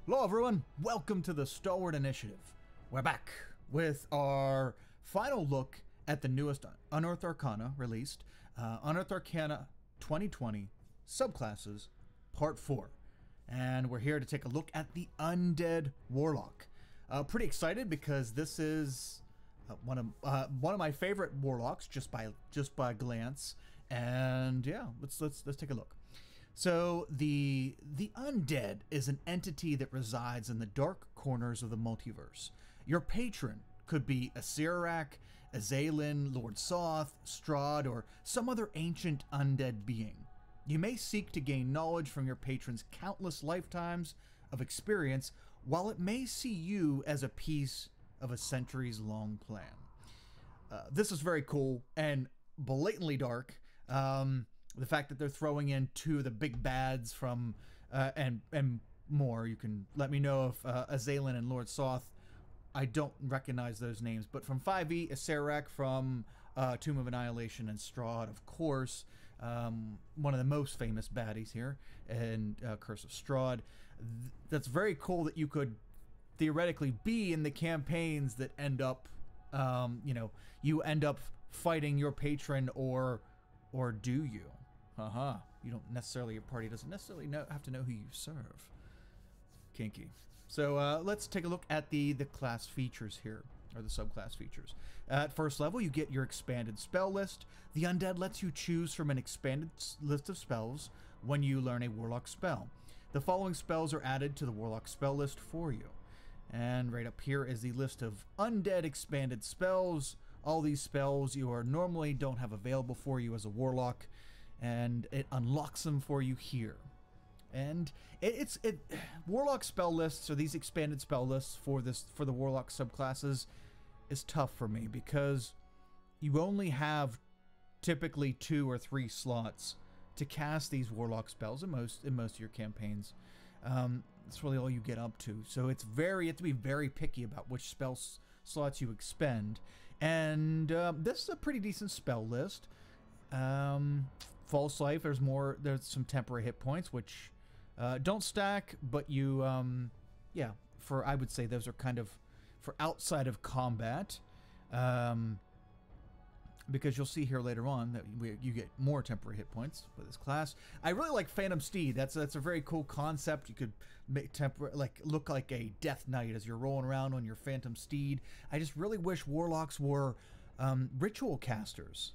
Hello everyone, welcome to the Stalwart Initiative. We're back with our final look at the newest Unearthed Arcana released, Unearthed Arcana 2020 Subclasses Part 4. And we're here to take a look at the Undead Warlock. Pretty excited because this is one of my favorite warlocks just by glance. And yeah, let's take a look. So the Undead is an entity that resides in the dark corners of the multiverse. Your patron could be a Sirak, Azalin, Lord Soth, Strahd, or some other ancient undead being. You may seek to gain knowledge from your patron's countless lifetimes of experience, while it may see you as a piece of a centuries-long plan. This is very cool and blatantly dark. The fact that they're throwing in two of the big bads from, and more. You can let me know if Azalin and Lord Soth, I don't recognize those names, but from 5e, Sirak from Tomb of Annihilation, and Strahd, of course, one of the most famous baddies here, and Curse of Strahd. That's very cool that you could theoretically be in the campaigns that end up, you end up fighting your patron, or do you? You don't necessarily, your party doesn't necessarily have to know who you serve. Kinky. So let's take a look at the class features here, or the subclass features. At first level, you get your expanded spell list. The Undead lets you choose from an expanded list of spells when you learn a Warlock spell. The following spells are added to the Warlock spell list for you. And right up here is the list of Undead expanded spells. All these spells you normally don't have available for you as a Warlock, and it unlocks them for you here. And Warlock spell lists, or these expanded spell lists for the Warlock subclasses, is tough for me because you only have typically 2 or 3 slots to cast these Warlock spells in most of your campaigns. That's really all you get up to. So you have to be very picky about which spell slots you expend. And this is a pretty decent spell list. False Life, there's some temporary hit points, which don't stack, but you, I would say those are kind of for outside of combat. Because you'll see here later on that you get more temporary hit points with this class. I really like Phantom Steed. That's a very cool concept. You could make look like a Death Knight as you're rolling around on your Phantom Steed. I just really wish Warlocks were ritual casters,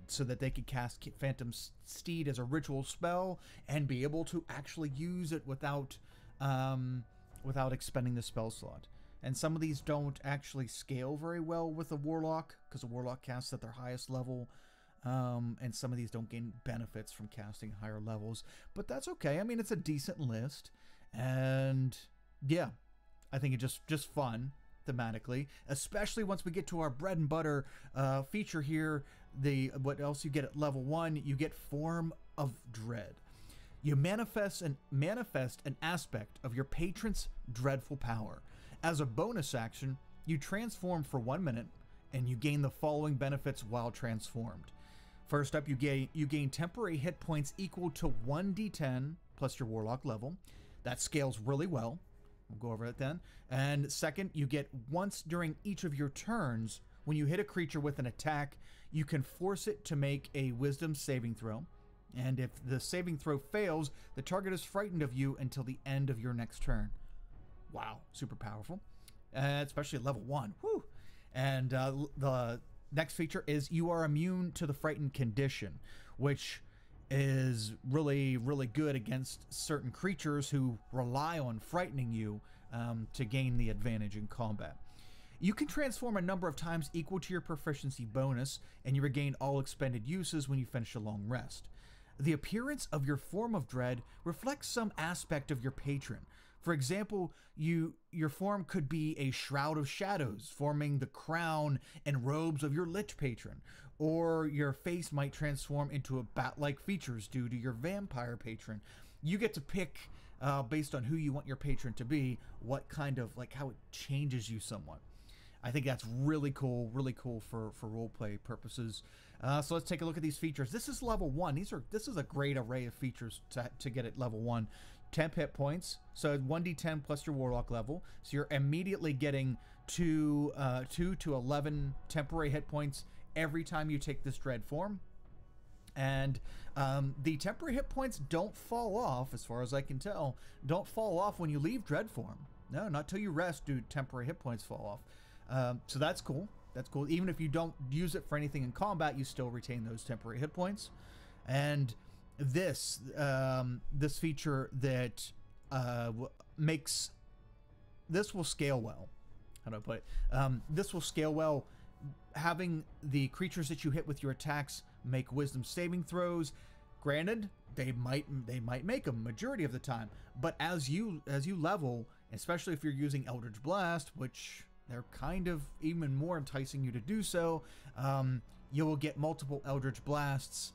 so that they could cast Phantom Steed as a ritual spell and be able to actually use it without expending the spell slot. And some of these don't actually scale very well with a Warlock, because a Warlock casts at their highest level, and some of these don't gain benefits from casting higher levels. But that's okay. I mean, it's a decent list, and yeah, I think it's just fun thematically, especially once we get to our bread and butter feature here. What else you get at level 1? You get Form of Dread. You manifest an aspect of your patron's dreadful power. As a bonus action, you transform for 1 minute, and you gain the following benefits while transformed. First up, you gain temporary hit points equal to 1d10 plus your Warlock level. That scales really well. We'll go over it then. And second, you get once during each of your turns, when you hit a creature with an attack, you can force it to make a Wisdom saving throw. And if the saving throw fails, the target is frightened of you until the end of your next turn. Wow, super powerful. Especially at level 1. Whew. And the next feature is you are immune to the frightened condition, which is really, really good against certain creatures who rely on frightening you to gain the advantage in combat. You can transform a number of times equal to your proficiency bonus, and you regain all expended uses when you finish a long rest. The appearance of your Form of Dread reflects some aspect of your patron. For example, your form could be a shroud of shadows, forming the crown and robes of your Lich patron, or your face might transform into a bat-like features due to your vampire patron. You get to pick, based on who you want your patron to be, what kind of, how it changes you somewhat. I think that's really cool for roleplay purposes. So let's take a look at these features. This is level 1. This is a great array of features to get at level 1. temp hit points, so 1d10 plus your warlock level, so you're immediately getting 2 to 11 temporary hit points every time you take this dread form. And the temporary hit points don't fall off, as far as I can tell, don't fall off when you leave dread form. No, not till you rest do temporary hit points fall off. So that's cool. That's cool. Even if you don't use it for anything in combat, you still retain those temporary hit points. And this this feature that makes this will scale well. How do I put it? This will scale well. Having the creatures that you hit with your attacks make wisdom saving throws. Granted, they might make them majority of the time, but as you level, especially if you're using Eldritch Blast, which they're kind of even more enticing you to do so, you will get multiple Eldritch Blasts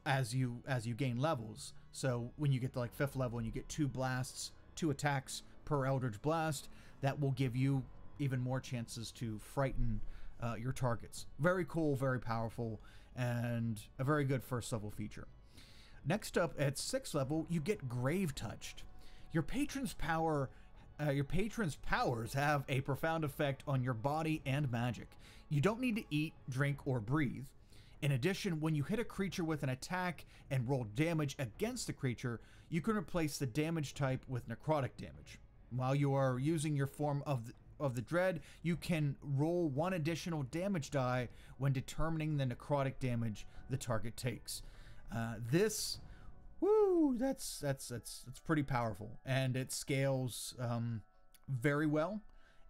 as you gain levels. So when you get to like 5th level and you get 2 blasts, 2 attacks per Eldritch Blast, that will give you even more chances to frighten your targets. Very cool, very powerful, and a very good first level feature. Next up, at 6th level, you get Grave Touched. Your patron's powers have a profound effect on your body and magic. You don't need to eat, drink, or breathe. In addition, when you hit a creature with an attack and roll damage against the creature, you can replace the damage type with necrotic damage. While you are using your form of the dread, you can roll 1 additional damage die when determining the necrotic damage the target takes. This, woo, that's pretty powerful, and it scales very well.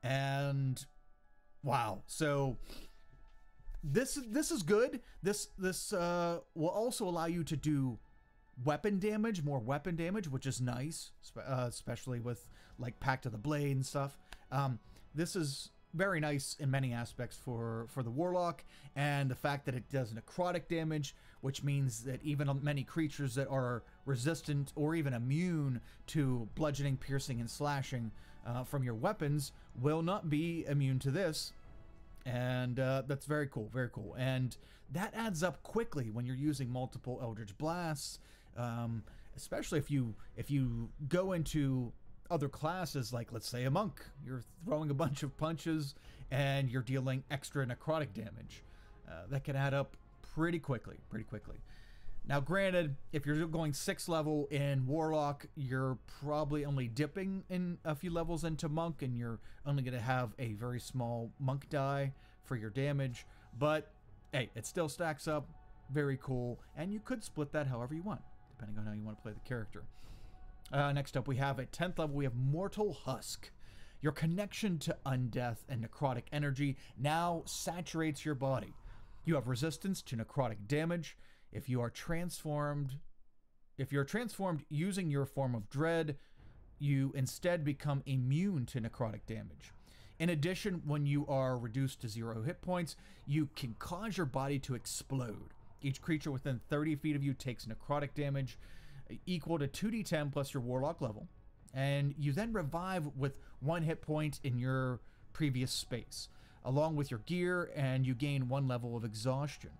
And wow, so this is good. This will also allow you to do weapon damage, more weapon damage, which is nice, especially with like Pact of the Blade and stuff. This is very nice in many aspects for the Warlock, and the fact that it does necrotic damage, which means that even many creatures that are resistant or even immune to bludgeoning, piercing, and slashing from your weapons will not be immune to this. And that's very cool, very cool. And that adds up quickly when you're using multiple Eldritch Blasts, especially if you go into other classes, like let's say a monk. You're throwing a bunch of punches and you're dealing extra necrotic damage. That can add up pretty quickly. Now, granted, if you're going 6th level in Warlock, you're probably only dipping in a few levels into Monk, and you're only going to have a very small Monk die for your damage. But hey, it still stacks up. Very cool. And you could split that however you want, depending on how you want to play the character. Next up, we have at 10th level, we have Mortal Husk. Your connection to undeath and necrotic energy now saturates your body. You have resistance to necrotic damage. If you're transformed using your form of dread, you instead become immune to necrotic damage. In addition, when you are reduced to 0 hit points, you can cause your body to explode. Each creature within 30 feet of you takes necrotic damage equal to 2d10 plus your warlock level, and you then revive with 1 hit point in your previous space, along with your gear, and you gain 1 level of exhaustion.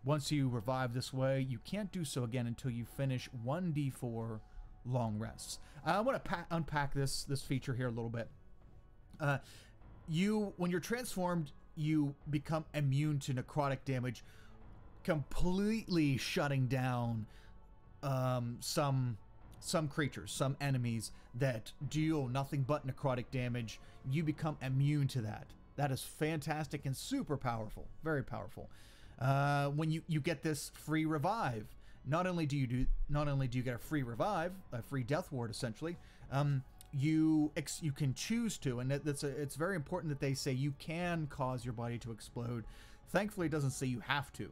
Once you revive this way, you can't do so again until you finish 1d4 long rests. I want to unpack this feature here a little bit. When you're transformed, you become immune to necrotic damage, completely shutting down some creatures, some enemies that deal nothing but necrotic damage. You become immune to that. That is fantastic and super powerful, very powerful. When you get this free revive, not only do you get a free revive, a free death ward essentially, you can choose to, and it's very important that they say you can cause your body to explode. Thankfully, it doesn't say you have to,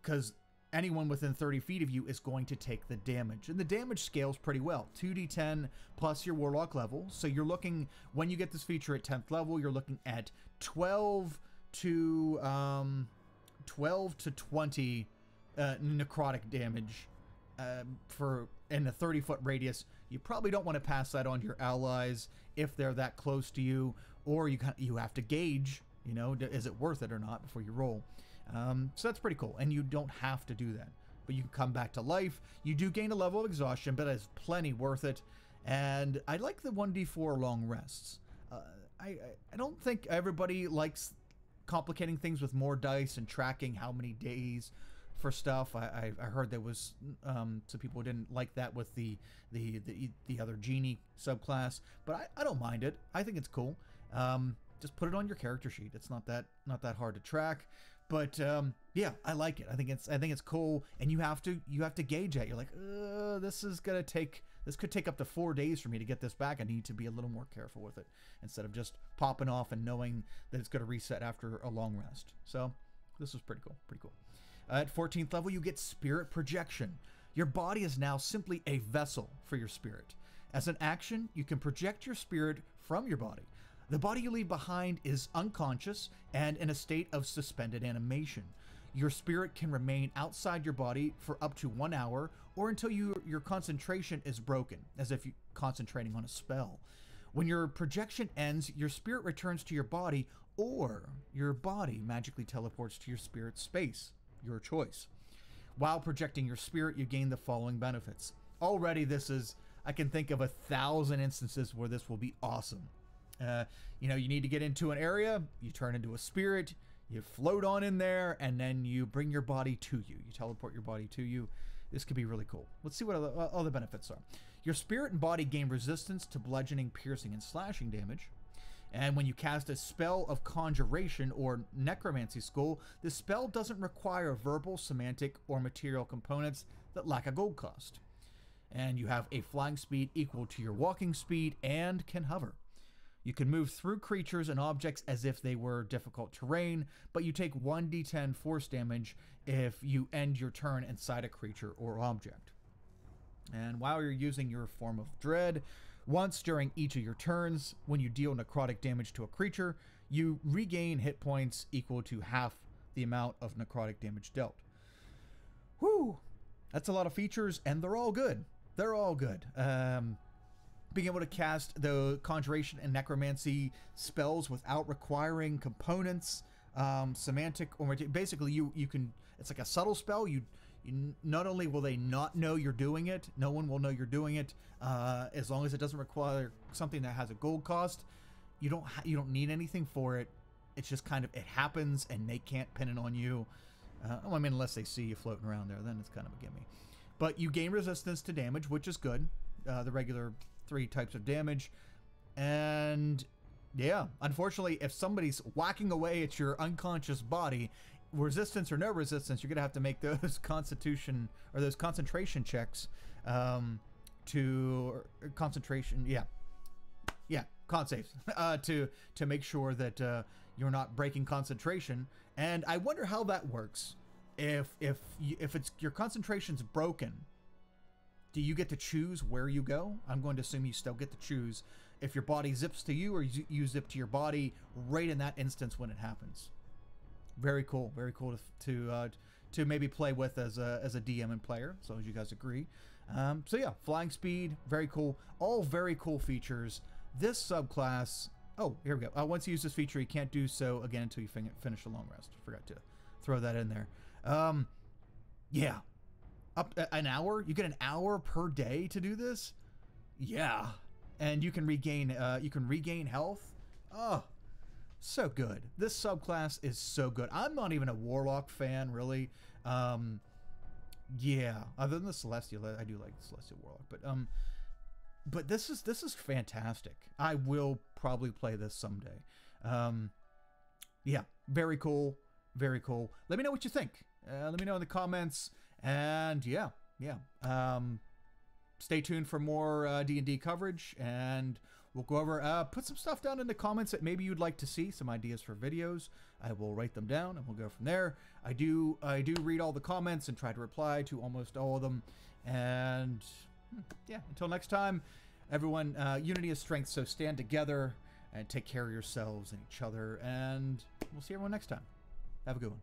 because anyone within 30 feet of you is going to take the damage, and the damage scales pretty well. 2d10 plus your warlock level. So you're looking, when you get this feature at 10th level, you're looking at 12 to 20 necrotic damage in a 30-foot radius. You probably don't want to pass that on to your allies if they're that close to you, or you have to gauge, is it worth it or not before you roll. So that's pretty cool, and you don't have to do that. but you can come back to life. You do gain a level of exhaustion, but it's plenty worth it. And I like the 1d4 long rests. I don't think everybody likes complicating things with more dice and tracking how many days for stuff. I heard there was some people who didn't like that with the other genie subclass, but I don't mind it. I think it's cool. Just put it on your character sheet. It's not that hard to track. But yeah, I like it. I think it's cool, and you have to gauge it. You're like, this could take up to 4 days for me to get this back. I need to be a little more careful with it instead of just popping off and knowing that it's going to reset after a long rest. So this is pretty cool. At 14th level, you get Spirit Projection. Your body is now simply a vessel for your spirit. As an action, you can project your spirit from your body. The body you leave behind is unconscious and in a state of suspended animation. Your spirit can remain outside your body for up to 1 hour or until your concentration is broken, as if you're concentrating on a spell. When your projection ends, your spirit returns to your body, or your body magically teleports to your spirit space, your choice. While projecting your spirit, you gain the following benefits. Already I can think of 1,000 instances where this will be awesome. You need to get into an area, you turn into a spirit, you float on in there, and then you bring your body to you. You teleport your body to you. This could be really cool. Let's see what other benefits are. Your spirit and body gain resistance to bludgeoning, piercing, and slashing damage. And when you cast a spell of conjuration or necromancy school, the spell doesn't require verbal, semantic, or material components that lack a gold cost. And you have a flying speed equal to your walking speed and can hover. You can move through creatures and objects as if they were difficult terrain, but you take 1d10 force damage if you end your turn inside a creature or object. And while you're using your form of dread, once during each of your turns, when you deal necrotic damage to a creature, you regain hit points equal to half the amount of necrotic damage dealt. Whew! That's a lot of features, and they're all good. They're all good. Being able to cast the conjuration and necromancy spells without requiring components, semantic or basically you can. It's like a subtle spell. You not only will they not know you're doing it, no one will know you're doing it, as long as it doesn't require something that has a gold cost. You don't need anything for it. It's just kind of it happens, and they can't pin it on you. I mean, unless they see you floating around there, then it's kind of a gimme. But you gain resistance to damage, which is good. The regular 3 types of damage. And yeah, unfortunately, if somebody's whacking away at your unconscious body, resistance or no resistance, you're gonna have to make those constitution or those concentration checks to concentration con saves to make sure that you're not breaking concentration. And I wonder how that works. If it's your concentration's broken, do you get to choose where you go? I'm going to assume you still get to choose if your body zips to you or you zip to your body right in that instance when it happens. Very cool to maybe play with as a DM and player, as long as you guys agree. So yeah, flying speed, very cool. All very cool features. This subclass. Oh, here we go. Once you use this feature, you can't do so again until you finish a long rest. Forgot to throw that in there. Yeah. Up an hour? You get an hour per day to do this? Yeah. And you can regain health. Oh, so good. This subclass is so good. I'm not even a Warlock fan, really. Yeah. Other than the Celestial, I do like the Celestial Warlock, but this is fantastic. I will probably play this someday. Yeah, very cool. Very cool. Let me know what you think. Let me know in the comments. And yeah. Stay tuned for more D&D coverage, and we'll go over, put some stuff down in the comments that maybe you'd like to see, some ideas for videos. I will write them down, and we'll go from there. I do read all the comments and try to reply to almost all of them. And yeah, until next time, everyone, unity is strength, so stand together and take care of yourselves and each other, and we'll see everyone next time. Have a good one.